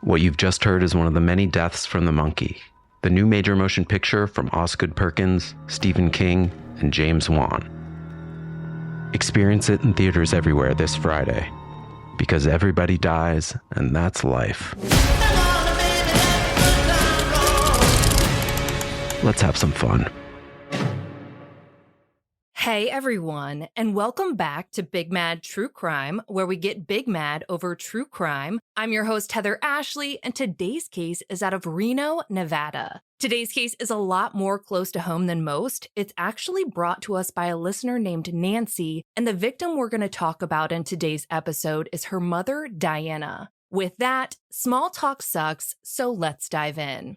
What you've just heard is one of the many deaths from the monkey, the new major motion picture from Osgood Perkins, Stephen King, and James Wan. Experience it in theaters everywhere this Friday, because everybody dies, and that's life. Let's have some fun. Hey everyone, and welcome back to Big Mad True Crime, where we get big mad over true crime. I'm your host, Heather Ashley, and today's case is out of Reno, Nevada. Today's case is a lot more close to home than most. It's actually brought to us by a listener named Nancy, and the victim we're going to talk about in today's episode is her mother, Diana. With that, small talk sucks, so let's dive in.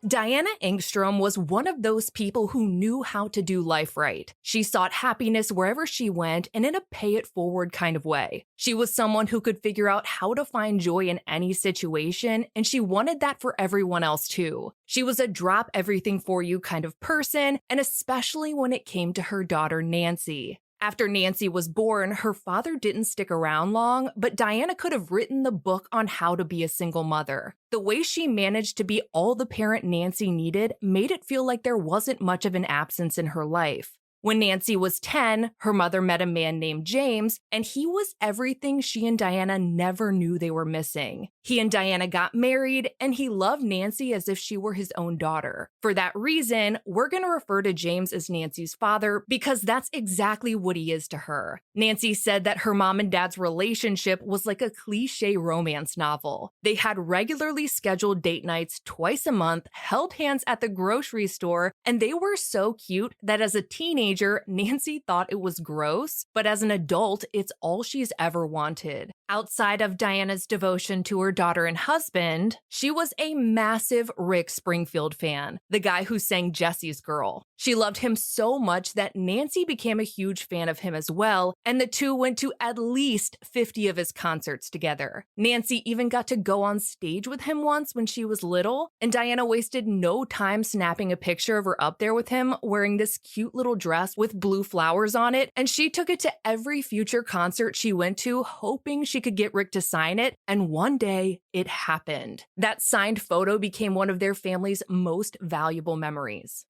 Diana Engstrom was one of those people who knew how to do life right. She sought happiness wherever she went and in a pay-it-forward kind of way. She was someone who could figure out how to find joy in any situation, and she wanted that for everyone else too. She was a drop-everything-for-you kind of person, and especially when it came to her daughter Nancy. After Nancy was born, her father didn't stick around long, but Diana could have written the book on how to be a single mother. The way she managed to be all the parent Nancy needed made it feel like there wasn't much of an absence in her life. When Nancy was 10, her mother met a man named James, and he was everything she and Diana never knew they were missing. He and Diana got married, and he loved Nancy as if she were his own daughter. For that reason, we're going to refer to James as Nancy's father because that's exactly what he is to her. Nancy said that her mom and dad's relationship was like a cliche romance novel. They had regularly scheduled date nights twice a month, held hands at the grocery store, and they were so cute that as a teenager, Nancy thought it was gross, but as an adult, it's all she's ever wanted. Outside of Diana's devotion to her daughter and husband, she was a massive Rick Springfield fan, the guy who sang Jesse's Girl. She loved him so much that Nancy became a huge fan of him as well, and the two went to at least 50 of his concerts together. Nancy even got to go on stage with him once when she was little, and Diana wasted no time snapping a picture of her up there with him wearing this cute little dress with blue flowers on it, and she took it to every future concert she went to, hoping she could get Rick to sign it, and one day it happened. That signed photo became one of their family's most valuable memories.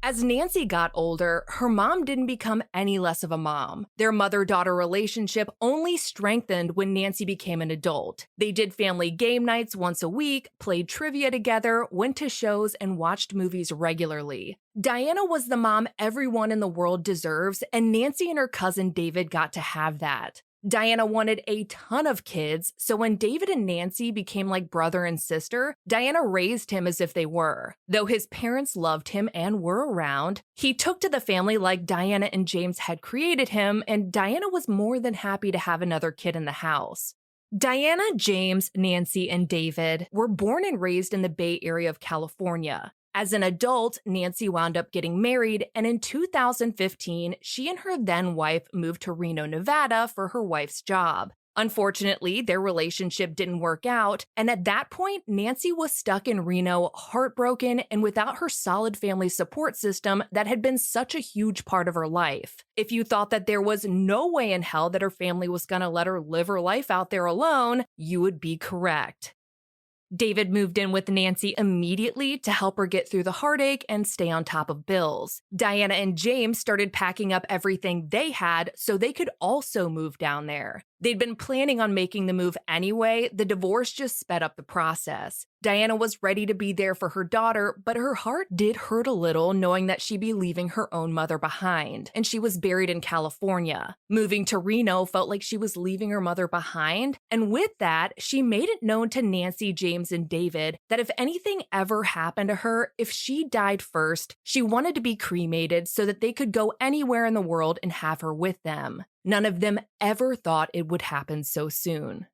As Nancy got older, her mom didn't become any less of a mom. Their mother-daughter relationship only strengthened when Nancy became an adult. They did family game nights once a week, played trivia together, went to shows, and watched movies regularly. Diana was the mom everyone in the world deserves, and Nancy and her cousin David got to have that. Diana wanted a ton of kids, so when David and Nancy became like brother and sister, Diana raised him as if they were. Though his parents loved him and were around, he took to the family like Diana and James had created him, and Diana was more than happy to have another kid in the house. Diana, James, Nancy, and David were born and raised in the Bay Area of California. As an adult, Nancy wound up getting married, and in 2015, she and her then-wife moved to Reno, Nevada for her wife's job. Unfortunately, their relationship didn't work out, and at that point, Nancy was stuck in Reno, heartbroken, and without her solid family support system that had been such a huge part of her life. If you thought that there was no way in hell that her family was gonna let her live her life out there alone, you would be correct. David moved in with Nancy immediately to help her get through the heartache and stay on top of bills. Diana and James started packing up everything they had so they could also move down there. They'd been planning on making the move anyway. The divorce just sped up the process. Diana was ready to be there for her daughter, but her heart did hurt a little knowing that she'd be leaving her own mother behind, and she was buried in California. Moving to Reno felt like she was leaving her mother behind, and with that, she made it known to Nancy, James, and David that if anything ever happened to her, if she died first, she wanted to be cremated so that they could go anywhere in the world and have her with them. None of them ever thought it would happen so soon.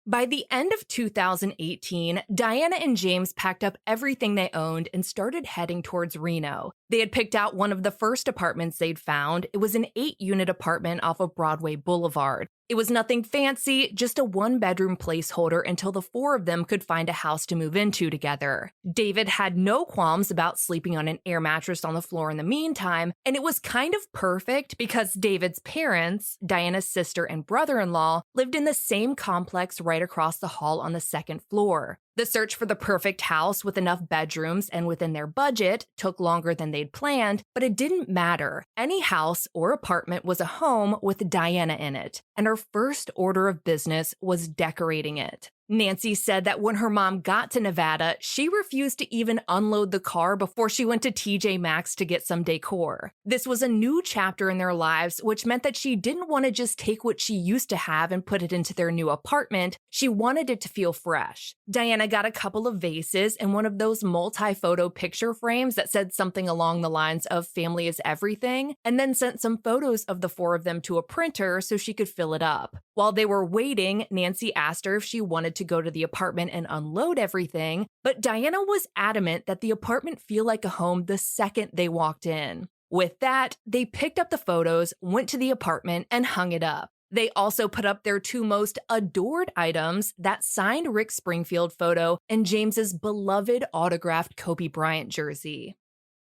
By the end of 2018, Diana and James packed up everything they owned and started heading towards Reno. They had picked out one of the first apartments they'd found. It was an 8-unit apartment off of Broadway Boulevard. It was nothing fancy, just a 1-bedroom placeholder until the 4 of them could find a house to move into together. David had no qualms about sleeping on an air mattress on the floor in the meantime, and it was kind of perfect because David's parents, Diana's sister and brother-in-law, lived in the same complex right across the hall on the 2nd floor. The search for the perfect house with enough bedrooms and within their budget took longer than they'd planned, but it didn't matter. Any house or apartment was a home with Diana in it, and her first order of business was decorating it. Nancy said that when her mom got to Nevada, she refused to even unload the car before she went to TJ Maxx to get some decor. This was a new chapter in their lives, which meant that she didn't want to just take what she used to have and put it into their new apartment. She wanted it to feel fresh. Diana got a couple of vases and one of those multi-photo picture frames that said something along the lines of "family is everything," and then sent some photos of the 4 of them to a printer so she could fill it up. While they were waiting, Nancy asked her if she wanted to go to the apartment and unload everything, but Diana was adamant that the apartment feel like a home the second they walked in. With that, they picked up the photos, went to the apartment, and hung it up. They also put up their 2 most adored items, that signed Rick Springfield photo and James's beloved autographed Kobe Bryant jersey.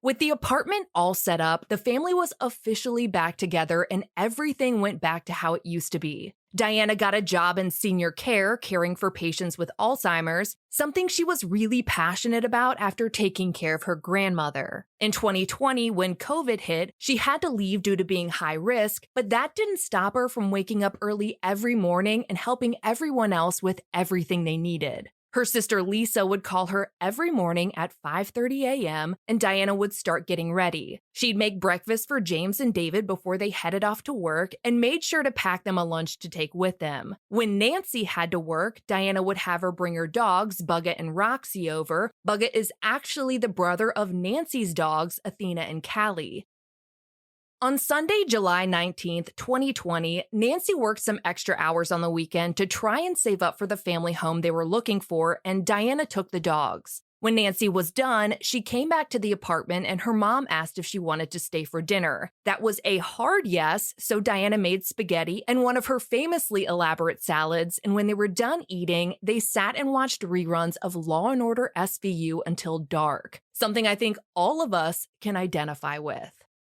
With the apartment all set up, the family was officially back together and everything went back to how it used to be. Diana got a job in senior care, caring for patients with Alzheimer's, something she was really passionate about after taking care of her grandmother. In 2020, when COVID hit, she had to leave due to being high risk, but that didn't stop her from waking up early every morning and helping everyone else with everything they needed. Her sister Lisa would call her every morning at 5:30 a.m., and Diana would start getting ready. She'd make breakfast for James and David before they headed off to work and made sure to pack them a lunch to take with them. When Nancy had to work, Diana would have her bring her dogs, Bugga and Roxy, over. Bugga is actually the brother of Nancy's dogs, Athena and Callie. On Sunday, July 19th, 2020, Nancy worked some extra hours on the weekend to try and save up for the family home they were looking for, and Diana took the dogs. When Nancy was done, she came back to the apartment and her mom asked if she wanted to stay for dinner. That was a hard yes, so Diana made spaghetti and one of her famously elaborate salads, and when they were done eating, they sat and watched reruns of Law & Order SVU until dark, something I think all of us can identify with.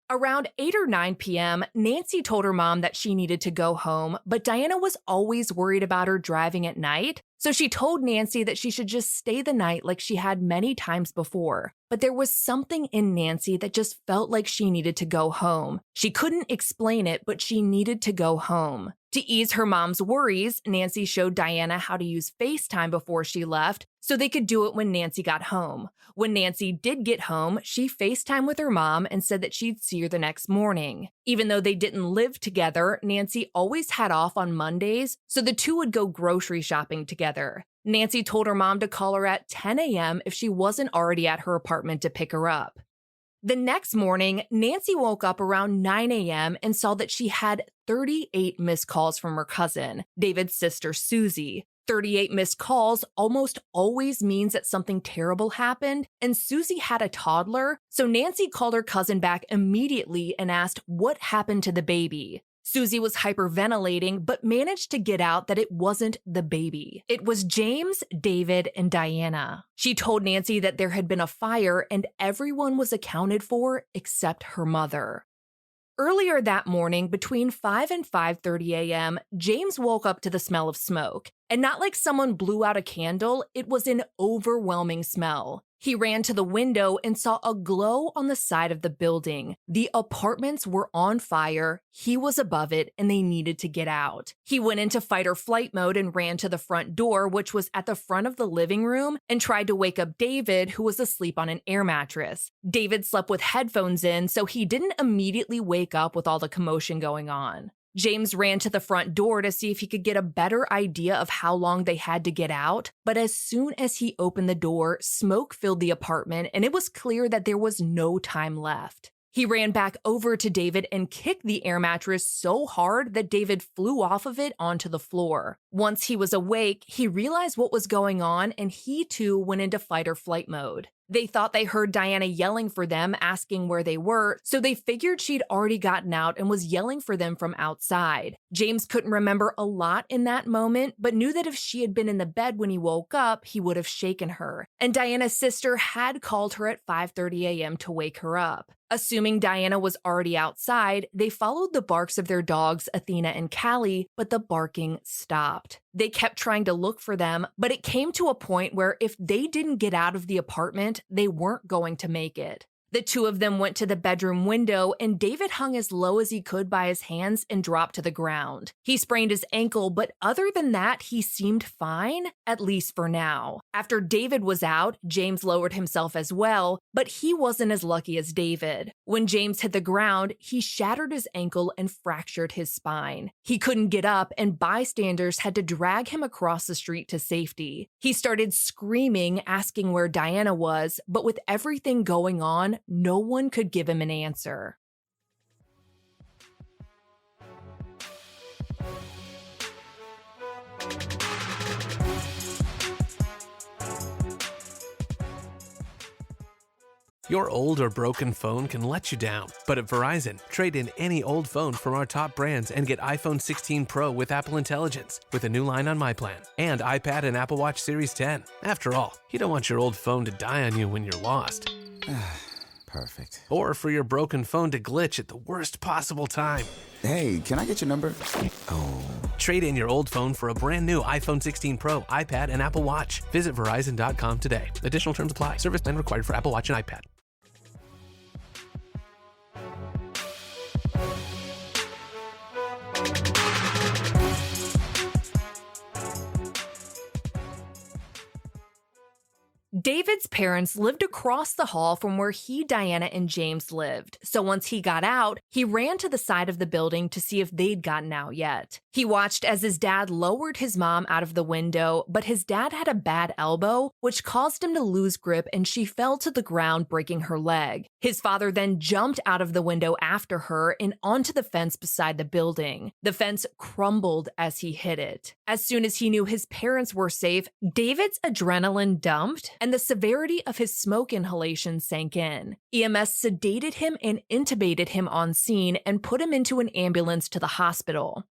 Around 8 or 9 p.m., Nancy told her mom that she needed to go home, but Diana was always worried about her driving at night, so she told Nancy that she should just stay the night like she had many times before. But there was something in Nancy that just felt like she needed to go home. She couldn't explain it, but she needed to go home. To ease her mom's worries, Nancy showed Diana how to use FaceTime before she left, so they could do it when Nancy got home. When Nancy did get home, she FaceTimed with her mom and said that she'd see her the next morning. Even though they didn't live together, Nancy always had off on Mondays, so the two would go grocery shopping together. Nancy told her mom to call her at 10 a.m. if she wasn't already at her apartment to pick her up. The next morning, Nancy woke up around 9 a.m. and saw that she had 38 missed calls from her cousin, David's sister Susie. 38 missed calls almost always means that something terrible happened, and Susie had a toddler, so Nancy called her cousin back immediately and asked what happened to the baby. Susie was hyperventilating, but managed to get out that it wasn't the baby. It was James, David, and Diana. She told Nancy that there had been a fire and everyone was accounted for except her mother. Earlier that morning, between 5 and 5:30 a.m., James woke up to the smell of smoke. And not like someone blew out a candle, it was an overwhelming smell. He ran to the window and saw a glow on the side of the building. The apartments were on fire, he was above it, and they needed to get out. He went into fight or flight mode and ran to the front door, which was at the front of the living room, and tried to wake up David, who was asleep on an air mattress. David slept with headphones in, so he didn't immediately wake up with all the commotion going on. James ran to the front door to see if he could get a better idea of how long they had to get out, but as soon as he opened the door, smoke filled the apartment and it was clear that there was no time left. He ran back over to David and kicked the air mattress so hard that David flew off of it onto the floor. Once he was awake, he realized what was going on and he too went into fight or flight mode. They thought they heard Diana yelling for them, asking where they were, so they figured she'd already gotten out and was yelling for them from outside. James couldn't remember a lot in that moment, but knew that if she had been in the bed when he woke up, he would have shaken her. And Diana's sister had called her at 5:30 a.m. to wake her up. Assuming Diana was already outside, they followed the barks of their dogs, Athena and Callie, but the barking stopped. They kept trying to look for them, but it came to a point where if they didn't get out of the apartment, they weren't going to make it. The two of them went to the bedroom window, and David hung as low as he could by his hands and dropped to the ground. He sprained his ankle, but other than that, he seemed fine, at least for now. After David was out, James lowered himself as well, but he wasn't as lucky as David. When James hit the ground, he shattered his ankle and fractured his spine. He couldn't get up, and bystanders had to drag him across the street to safety. He started screaming, asking where Diana was, but with everything going on, no one could give him an answer. Your old or broken phone can let you down, but at Verizon, trade in any old phone from our top brands and get iPhone 16 Pro with Apple Intelligence with a new line on My Plan and iPad and Apple Watch Series 10. After all, you don't want your old phone to die on you when you're lost. Perfect. Or for your broken phone to glitch at the worst possible time. Hey, can I get your number? Oh. Trade in your old phone for a brand new iPhone 16 Pro, iPad, and Apple Watch. Visit Verizon.com today. Additional terms apply. Service plan required for Apple Watch and iPad. David's parents lived across the hall from where he, Diana, and James lived, so once he got out, he ran to the side of the building to see if they'd gotten out yet. He watched as his dad lowered his mom out of the window, but his dad had a bad elbow, which caused him to lose grip and she fell to the ground, breaking her leg. His father then jumped out of the window after her and onto the fence beside the building. The fence crumbled as he hit it. As soon as he knew his parents were safe, David's adrenaline dumped, and the severity of his smoke inhalation sank in. EMS sedated him and intubated him on scene and put him into an ambulance to the hospital.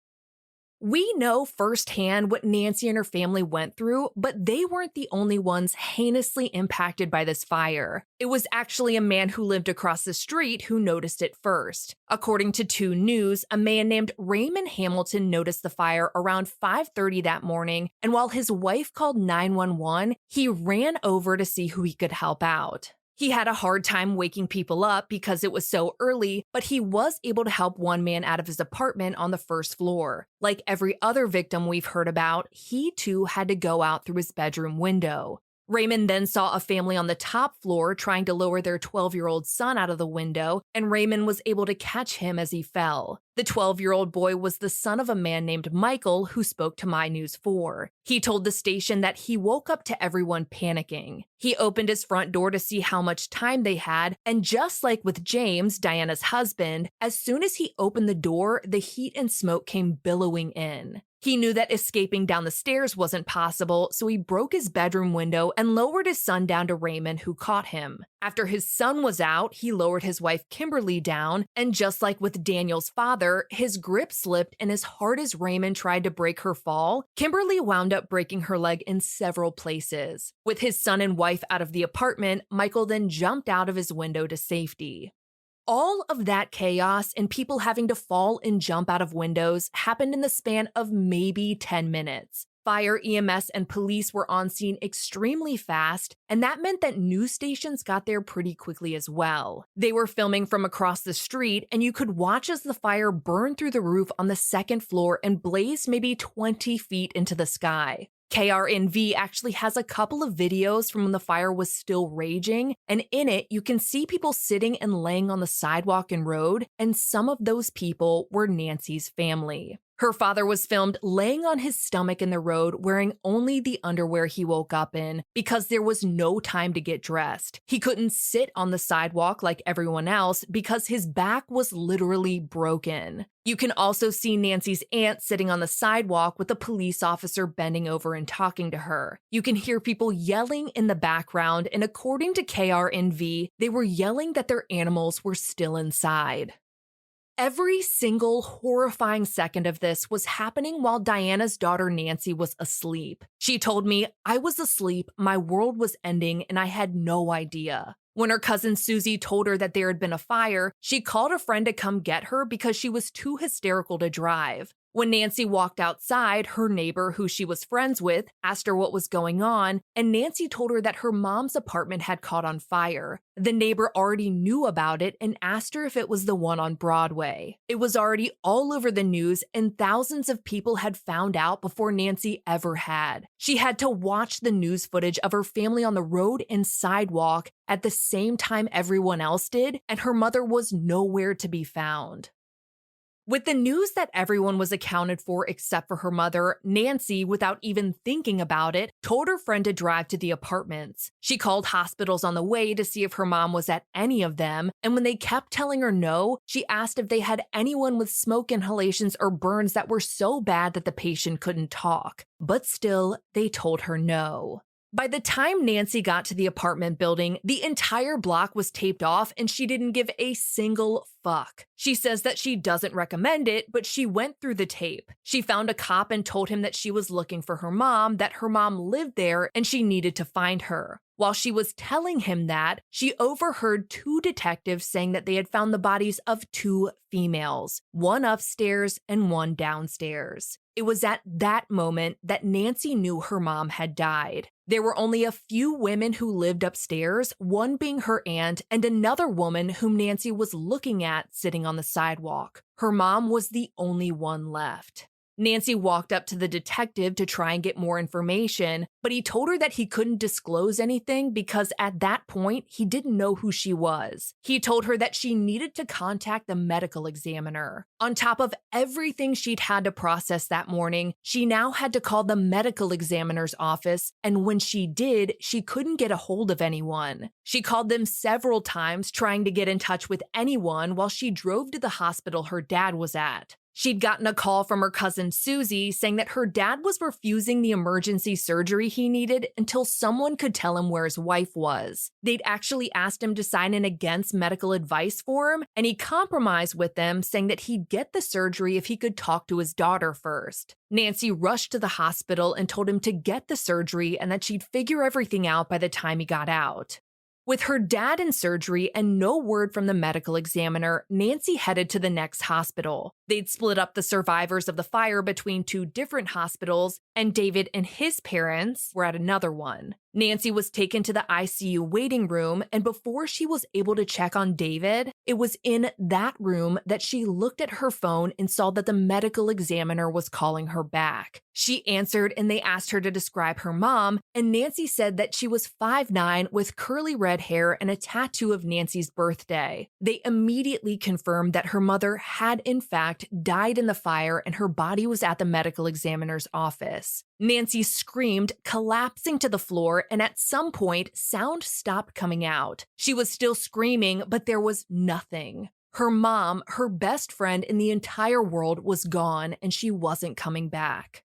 We know firsthand what Nancy and her family went through, but they weren't the only ones heinously impacted by this fire. It was actually a man who lived across the street who noticed it first. According to 2 News, a man named Raymond Hamilton noticed the fire around 5:30 that morning, and while his wife called 911, he ran over to see who he could help out. He had a hard time waking people up because it was so early, but he was able to help one man out of his apartment on the first floor. Like every other victim we've heard about, he too had to go out through his bedroom window. Raymond then saw a family on the top floor trying to lower their 12-year-old son out of the window, and Raymond was able to catch him as he fell. The 12-year-old boy was the son of a man named Michael who spoke to My News 4. He told the station that he woke up to everyone panicking. He opened his front door to see how much time they had, and just like with James, Diana's husband, as soon as he opened the door, the heat and smoke came billowing in. He knew that escaping down the stairs wasn't possible, so he broke his bedroom window and lowered his son down to Raymond, who caught him. After his son was out, he lowered his wife Kimberly down, and just like with Daniel's father, his grip slipped, and as hard as Raymond tried to break her fall, Kimberly wound up breaking her leg in several places. With his son and wife out of the apartment, Michael then jumped out of his window to safety. All of that chaos and people having to fall and jump out of windows happened in the span of maybe 10 minutes. Fire, EMS, and police were on scene extremely fast, and that meant that news stations got there pretty quickly as well. They were filming from across the street, and you could watch as the fire burned through the roof on the second floor and blazed maybe 20 feet into the sky. KRNV actually has a couple of videos from when the fire was still raging, and in it, you can see people sitting and laying on the sidewalk and road, and some of those people were Nancy's family. Her father was filmed laying on his stomach in the road wearing only the underwear he woke up in because there was no time to get dressed. He couldn't sit on the sidewalk like everyone else because his back was literally broken. You can also see Nancy's aunt sitting on the sidewalk with a police officer bending over and talking to her. You can hear people yelling in the background, and according to KRNV, they were yelling that their animals were still inside. Every single horrifying second of this was happening while Diana's daughter Nancy was asleep. She told me, "I was asleep, my world was ending, and I had no idea." When her cousin Susie told her that there had been a fire, she called a friend to come get her because she was too hysterical to drive. When Nancy walked outside, her neighbor, who she was friends with, asked her what was going on, and Nancy told her that her mom's apartment had caught on fire. The neighbor already knew about it and asked her if it was the one on Broadway. It was already all over the news, and thousands of people had found out before Nancy ever had. She had to watch the news footage of her family on the road and sidewalk at the same time everyone else did, and her mother was nowhere to be found. With the news that everyone was accounted for except for her mother, Nancy, without even thinking about it, told her friend to drive to the apartments. She called hospitals on the way to see if her mom was at any of them, and when they kept telling her no, she asked if they had anyone with smoke inhalations or burns that were so bad that the patient couldn't talk. But still, they told her no. By the time Nancy got to the apartment building, the entire block was taped off and she didn't give a single fuck. She says that she doesn't recommend it, but she went through the tape. She found a cop and told him that she was looking for her mom, that her mom lived there and she needed to find her. While she was telling him that, she overheard two detectives saying that they had found the bodies of two females, one upstairs and one downstairs. It was at that moment that Nancy knew her mom had died. There were only a few women who lived upstairs, one being her aunt and another woman whom Nancy was looking at sitting on the sidewalk. Her mom was the only one left. Nancy walked up to the detective to try and get more information, but he told her that he couldn't disclose anything because at that point, he didn't know who she was. He told her that she needed to contact the medical examiner. On top of everything she'd had to process that morning, she now had to call the medical examiner's office, and when she did, she couldn't get a hold of anyone. She called them several times trying to get in touch with anyone while she drove to the hospital her dad was at. She'd gotten a call from her cousin Susie saying that her dad was refusing the emergency surgery he needed until someone could tell him where his wife was. They'd actually asked him to sign an against medical advice form, and he compromised with them, saying that he'd get the surgery if he could talk to his daughter first. Nancy rushed to the hospital and told him to get the surgery and that she'd figure everything out by the time he got out. With her dad in surgery and no word from the medical examiner, Nancy headed to the next hospital. They'd split up the survivors of the fire between two different hospitals, and David and his parents were at another one. Nancy was taken to the ICU waiting room, and before she was able to check on David, it was in that room that she looked at her phone and saw that the medical examiner was calling her back. She answered and they asked her to describe her mom, and Nancy said that she was 5'9" with curly red hair and a tattoo of Nancy's birthday. They immediately confirmed that her mother had in fact died in the fire and her body was at the medical examiner's office. Nancy screamed, collapsing to the floor, and at some point, sound stopped coming out. She was still screaming, but there was nothing. Her mom, her best friend in the entire world, was gone, and she wasn't coming back.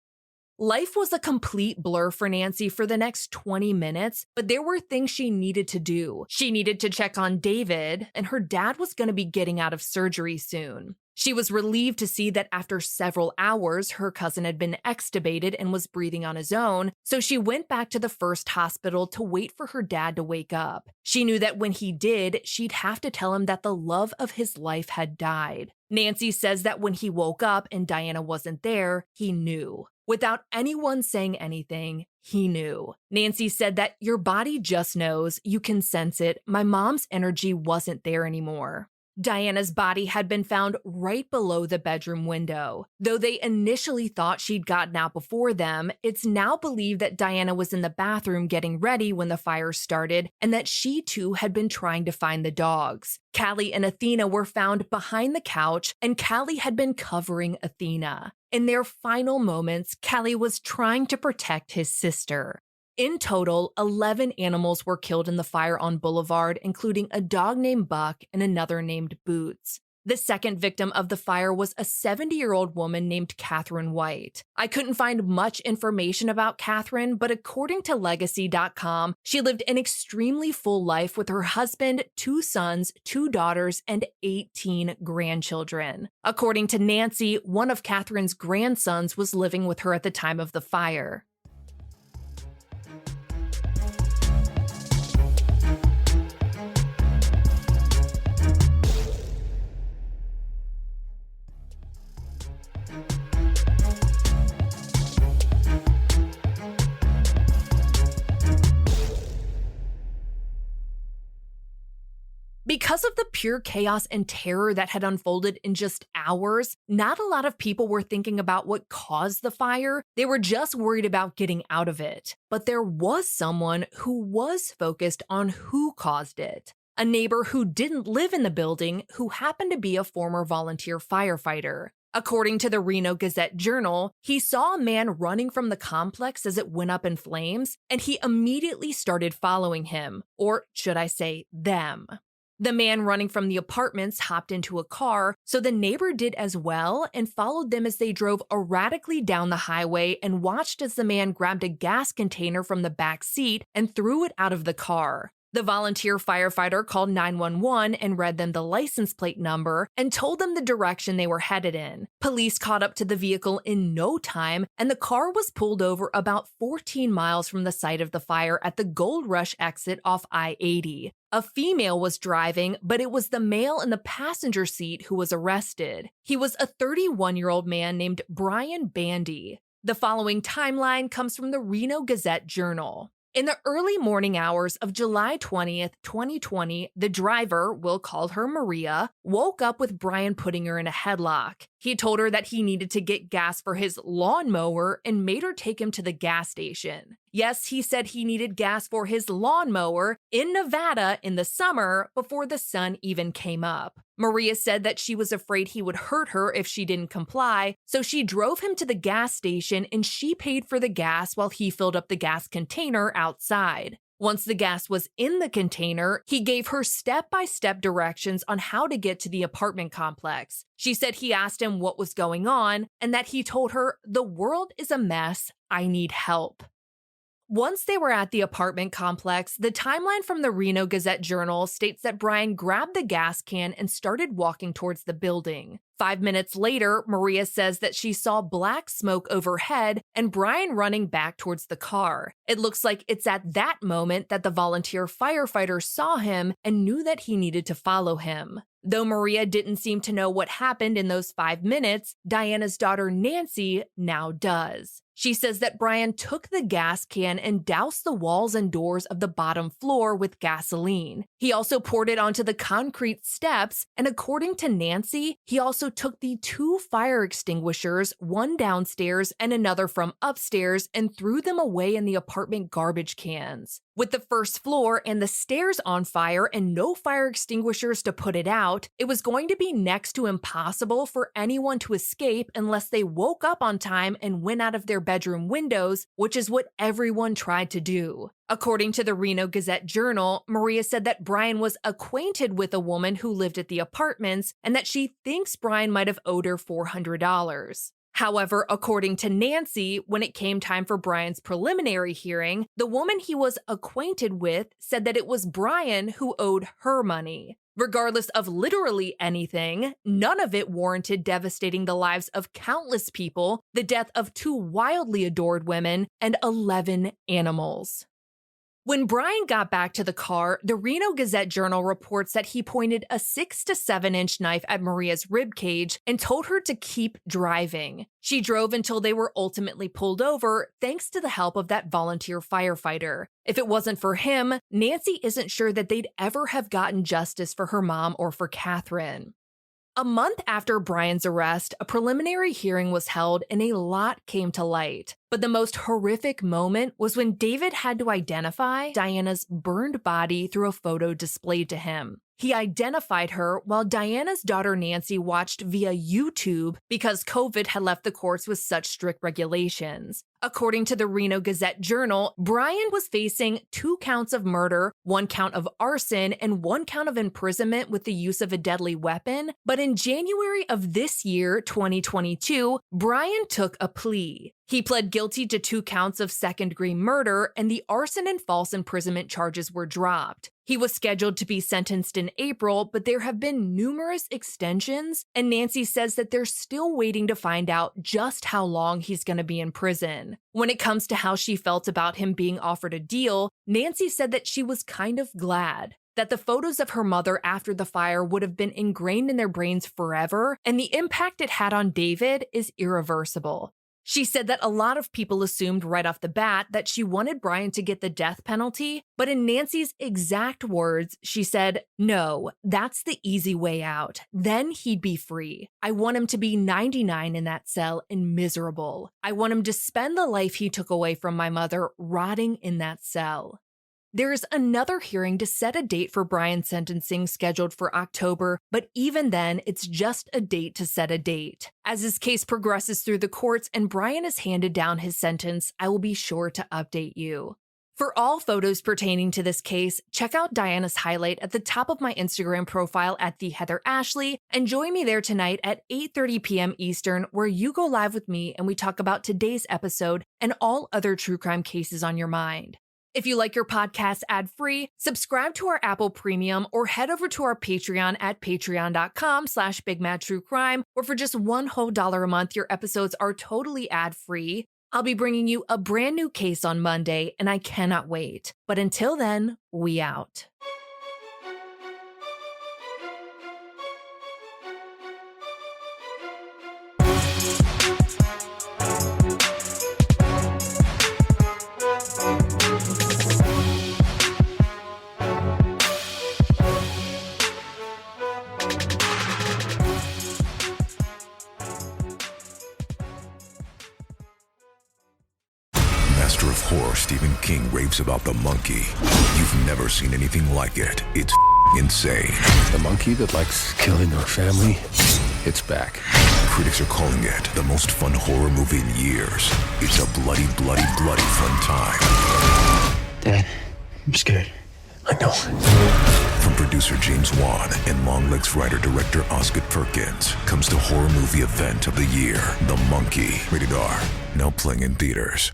Life was a complete blur for Nancy for the next 20 minutes, but there were things she needed to do. She needed to check on David, and her dad was going to be getting out of surgery soon. She was relieved to see that after several hours, her cousin had been extubated and was breathing on his own, so she went back to the first hospital to wait for her dad to wake up. She knew that when he did, she'd have to tell him that the love of his life had died. Nancy says that when he woke up and Diana wasn't there, he knew. Without anyone saying anything, he knew. Nancy said that your body just knows, you can sense it. My mom's energy wasn't there anymore. Diana's body had been found right below the bedroom window. Though they initially thought she'd gotten out before them, it's now believed that Diana was in the bathroom getting ready when the fire started and that she too had been trying to find the dogs. Callie and Athena were found behind the couch, and Callie had been covering Athena. In their final moments, Callie was trying to protect his sister. In total, 11 animals were killed in the fire on Boulevard, including a dog named Buck and another named Boots. The second victim of the fire was a 70-year-old woman named Catherine White. I couldn't find much information about Catherine, but according to Legacy.com, she lived an extremely full life with her husband, 2 sons, 2 daughters, and 18 grandchildren. According to Nancy, one of Catherine's grandsons was living with her at the time of the fire. Because of the pure chaos and terror that had unfolded in just hours, not a lot of people were thinking about what caused the fire. They were just worried about getting out of it. But there was someone who was focused on who caused it. A neighbor who didn't live in the building who happened to be a former volunteer firefighter. According to the Reno Gazette-Journal, he saw a man running from the complex as it went up in flames, and he immediately started following him, or should I say, them. The man running from the apartments hopped into a car, so the neighbor did as well and followed them as they drove erratically down the highway and watched as the man grabbed a gas container from the back seat and threw it out of the car. The volunteer firefighter called 911 and read them the license plate number and told them the direction they were headed in. Police caught up to the vehicle in no time, and the car was pulled over about 14 miles from the site of the fire at the Gold Rush exit off I-80. A female was driving, but it was the male in the passenger seat who was arrested. He was a 31-year-old man named Brian Bandy. The following timeline comes from the Reno Gazette-Journal. In the early morning hours of July 20th, 2020, the driver, we'll call her Maria, woke up with Brian putting her in a headlock. He told her that he needed to get gas for his lawnmower and made her take him to the gas station. Yes, he said he needed gas for his lawnmower in Nevada in the summer before the sun even came up. Maria said that she was afraid he would hurt her if she didn't comply, so she drove him to the gas station and she paid for the gas while he filled up the gas container outside. Once the gas was in the container, he gave her step-by-step directions on how to get to the apartment complex. She said he asked him what was going on and that he told her, "The world is a mess. I need help." Once they were at the apartment complex, the timeline from the Reno Gazette-Journal states that Brian grabbed the gas can and started walking towards the building. 5 minutes later, Maria says that she saw black smoke overhead and Brian running back towards the car. It looks like it's at that moment that the volunteer firefighter saw him and knew that he needed to follow him. Though Maria didn't seem to know what happened in those 5 minutes, Diana's daughter Nancy now does. She says that Brian took the gas can and doused the walls and doors of the bottom floor with gasoline. He also poured it onto the concrete steps, and according to Nancy, he also took the 2 fire extinguishers, one downstairs and another from upstairs, and threw them away in the apartment garbage cans. With the first floor and the stairs on fire and no fire extinguishers to put it out, it was going to be next to impossible for anyone to escape unless they woke up on time and went out of their bedroom windows, which is what everyone tried to do. According to the Reno Gazette-Journal, Maria said that Brian was acquainted with a woman who lived at the apartments and that she thinks Brian might have owed her $400. However, according to Nancy, when it came time for Brian's preliminary hearing, the woman he was acquainted with said that it was Brian who owed her money. Regardless of literally anything, none of it warranted devastating the lives of countless people, the death of 2 wildly adored women, and 11 animals. When Brian got back to the car, the Reno Gazette-Journal reports that he pointed a 6 to 7-inch knife at Maria's ribcage and told her to keep driving. She drove until they were ultimately pulled over, thanks to the help of that volunteer firefighter. If it wasn't for him, Nancy isn't sure that they'd ever have gotten justice for her mom or for Catherine. A month after Brian's arrest, a preliminary hearing was held and a lot came to light. But the most horrific moment was when David had to identify Diana's burned body through a photo displayed to him. He identified her while Diana's daughter Nancy watched via YouTube because COVID had left the courts with such strict regulations. According to the Reno Gazette-Journal, Brian was facing 2 counts of murder, 1 count of arson, and 1 count of imprisonment with the use of a deadly weapon. But in January of this year, 2022, Brian took a plea. He pled guilty to 2 counts of second-degree murder, and the arson and false imprisonment charges were dropped. He was scheduled to be sentenced in April, but there have been numerous extensions, and Nancy says that they're still waiting to find out just how long he's going to be in prison. When it comes to how she felt about him being offered a deal, Nancy said that she was kind of glad that the photos of her mother after the fire would have been ingrained in their brains forever, and the impact it had on David is irreversible. She said that a lot of people assumed right off the bat that she wanted Brian to get the death penalty, but in Nancy's exact words, she said, "No, that's the easy way out. Then he'd be free. I want him to be 99 in that cell and miserable. I want him to spend the life he took away from my mother rotting in that cell." There is another hearing to set a date for Brian's sentencing scheduled for October, but even then, it's just a date to set a date. As his case progresses through the courts and Brian is handed down his sentence, I will be sure to update you. For all photos pertaining to this case, check out Diana's highlight at the top of my Instagram profile at @TheHeatherAshley, and join me there tonight at 8:30 p.m. Eastern, where you go live with me and we talk about today's episode and all other true crime cases on your mind. If you like your podcast ad-free, subscribe to our Apple Premium or head over to our Patreon at patreon.com/BigMadTrueCrime, where for just $1 whole a month, your episodes are totally ad-free. I'll be bringing you a brand new case on Monday, and I cannot wait. But until then, we out. Master of horror Stephen King raves about the monkey. You've never seen anything like it. It's insane. The monkey that likes killing our family, it's back. Critics are calling it the most fun horror movie in years. It's a bloody, bloody, bloody fun time. Dad, I'm scared. I know. From producer James Wan and Longlegs writer-director Osgood Perkins comes the horror movie event of the year, The Monkey. Rated R. Now playing in theaters.